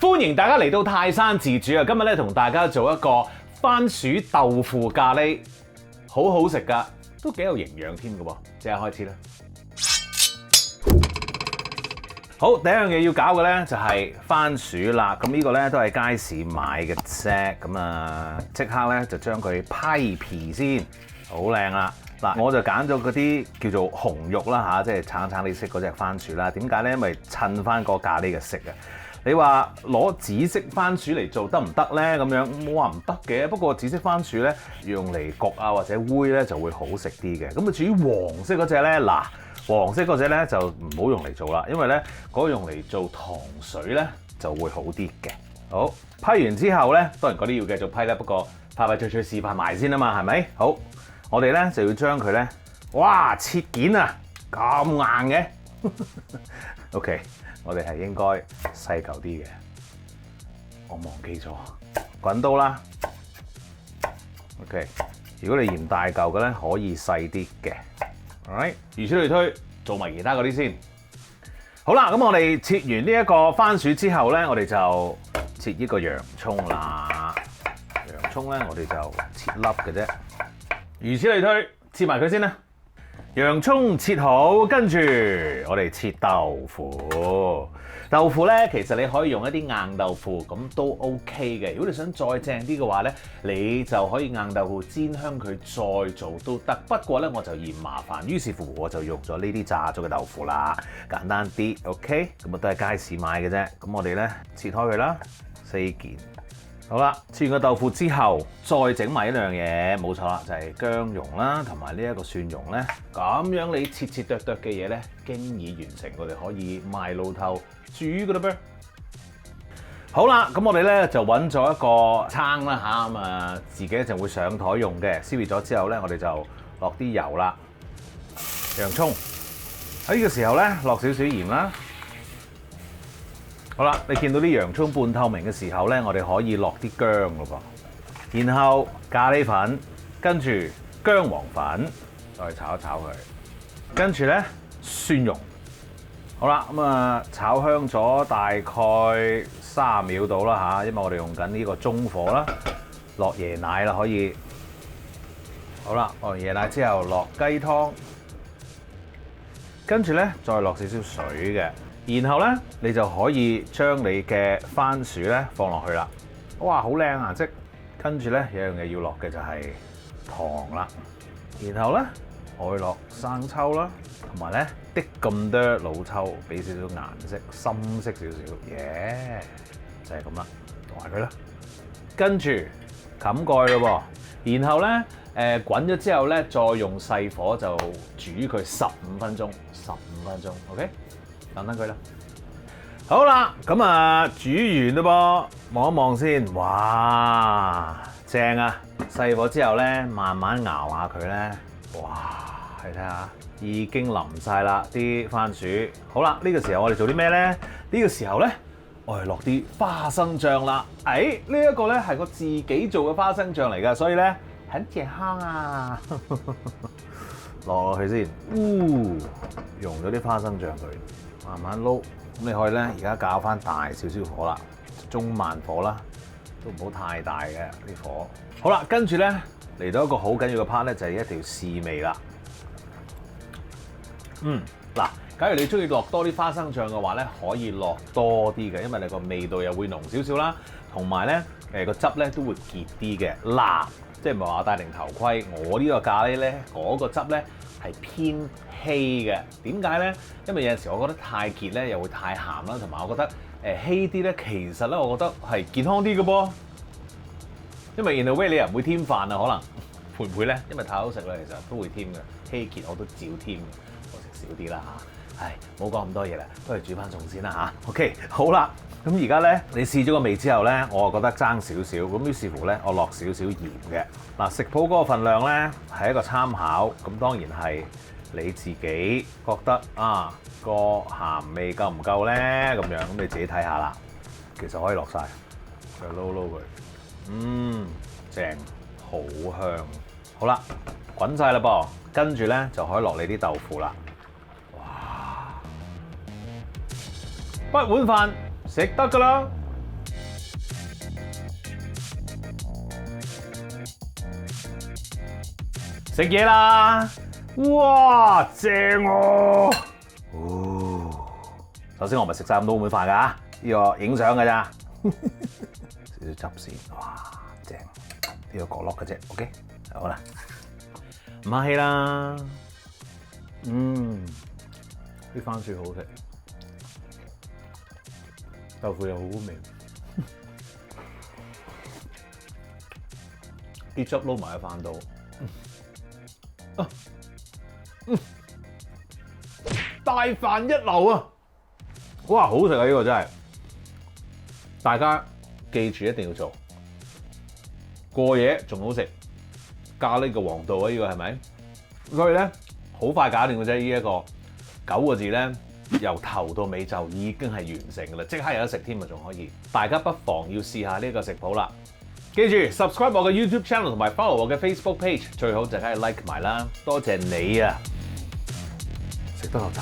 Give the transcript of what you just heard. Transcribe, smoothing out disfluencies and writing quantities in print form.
歡迎大家嚟到泰山自主啊！今日咧同大家做一個番薯豆腐咖喱，好好食噶，都幾有營養添嘅喎。即刻開始啦！好，第一樣嘢要搞嘅咧就係番薯啦。咁呢個咧都係街市買嘅啫。咁啊，即刻咧就將佢批皮先，好靚啦！嗱，我就揀咗嗰啲叫做紅肉啦嚇，即係橙橙哋色嗰隻番薯啦。點解咧？因為襯翻個咖喱嘅色啊！你話攞紫色番薯嚟做得唔得咧？咁樣冇話唔得嘅。不過紫色番薯咧用嚟焗啊或者煨咧就會好食啲嘅。咁啊至於黃色嗰隻咧，嗱，黃色嗰隻咧就唔好用嚟做啦，因為咧嗰個用嚟做糖水咧就會好啲嘅。好，批完之後咧，當然嗰啲要繼續批啦。不過快脆示範埋先啊嘛，係咪？好，我哋咧就要將佢咧，哇，切件啊，咁硬嘅。OK。我哋係應該細嚿啲嘅，我忘記咗滾刀啦。OK， 如果你嫌大嚿嘅咧，可以細啲嘅。Alright， 如此類推，做埋其他嗰啲先。好啦，咁我哋切完呢一個番薯之後咧，我哋就切呢個洋葱啦。洋葱咧，我哋就切粒嘅啫。如此類推，切埋佢先啦。洋葱切好，跟住我哋切豆腐。豆腐咧，其實你可以用一啲硬豆腐，咁都 OK 嘅。如果你想再正啲嘅話咧，你就可以硬豆腐煎香佢再做都得。不過咧，我就嫌麻煩，於是乎我就用咗呢啲炸咗嘅豆腐啦，簡單啲 OK。咁啊都係街市買嘅啫。咁我哋咧切開佢啦，4件。好啦，切完個豆腐之後，再整埋一樣嘢，冇錯啦，就係薑蓉啦，同埋呢一個蒜蓉咧。咁樣你切切剁剁嘅嘢咧，經已完成，我哋可以賣爐頭煮㗎啦噃。好啦，咁我哋咧就揾咗一個撐啦嚇，咁啊自己就會上台用嘅。燒熱咗之後咧，我哋就落啲油啦，洋葱喺呢個時候咧落少少鹽啦。好啦，你見到啲洋葱半透明嘅時候咧，我哋可以落啲薑咯噃，然後咖喱粉，跟住薑黃粉，再炒一炒佢，跟住咧蒜蓉。好啦，咁啊炒香咗大概30秒到啦嚇，因為我哋用緊呢個中火啦，落椰奶啦可以。好啦，落完椰奶之後落雞湯，跟住咧再落少少水嘅。然後咧，你就可以將你嘅番薯咧放落去啦。哇，好靚顏色！跟住咧有樣嘢要落嘅就係糖啦。然後咧我會落生抽啦，同埋咧滴咁多老抽，俾少少顏色，深色少少。就係咁啦，同埋佢啦。跟住冚蓋咯噃。然後咧滾咗之後咧，再用細火就煮佢15分鐘。15分鐘 ，OK。等等佢啦，好啦，咁啊煮完啦噃，望一望先，哇，正啊！細火之後咧，慢慢熬下佢咧，哇，你睇下，已經淋晒啦啲番薯。好啦，呢個時候我哋做啲咩咧？呢個時候咧，我哋落啲花生醬啦。呢一個咧係我自己做嘅花生醬嚟㗎，所以咧很健康啊！落去先，溶咗啲花生醬佢。慢慢撈，咁你可以咧，而家較翻大少少火啦，中慢火啦，都唔好太大嘅啲火。好啦，跟住咧嚟到一個好緊要嘅 part 咧，就係一定要試味啦。嗱，假如你中意落多啲花生醬嘅話咧，可以落多啲嘅，因為你個味道又會濃少少啦，同埋咧個汁咧都會結啲嘅。嗱，即係唔係話戴定頭盔，我呢個咖喱咧嗰個汁咧係偏稀嘅。點解咧？因為有陣時我覺得太結咧又會太鹹啦，同埋我覺得稀啲咧，其實咧我覺得係健康啲嘅噃。因為 in a way 你又唔會添飯啊，可能會唔會咧？因為太好食啦，其實都會添嘅。稀結我都照添嘅，我食少啲啦嚇。唉，冇講咁多嘢啦，都係煮翻餸先啦嚇。OK， 好啦，咁而家咧你試咗個味之後咧，我覺得爭少少，咁於是乎咧我落少少鹽嘅。嗱，食譜嗰個份量咧係一個參考，咁當然係你自己覺得啊個鹹味夠唔夠咧咁樣，咁你自己睇下啦。其實可以落晒，再撈撈佢，正，好香。好啦，滾晒啦噃，跟住咧就可以落你啲豆腐啦。哇！不碗飯食得㗎啦。食嘢啦！哇，正喎！首先我唔係食晒咁多碗飯㗎，呢個影相㗎咋，少少汁先，哇，正！呢個角落嘅啫 ，OK， 好啦，唔客氣啦，啲番薯好食，豆腐又好好味，啲汁撈埋喺飯度，大飯一流啊！哇，好食啊！呢個真係，大家記住一定要做，過夜仲好食，咖喱嘅黃道啊！呢個係咪？所以咧，好快搞掂嘅啫！呢一個9個字咧，由頭到尾就已經係完成㗎啦，即刻有得食添啊，仲可以。大家不妨要試下呢個食譜啦。記住 subscribe 我嘅 YouTube channel 同埋 follow 我嘅 Facebook page， 最好就梗係 like 埋啦。多謝你啊！食得落頭。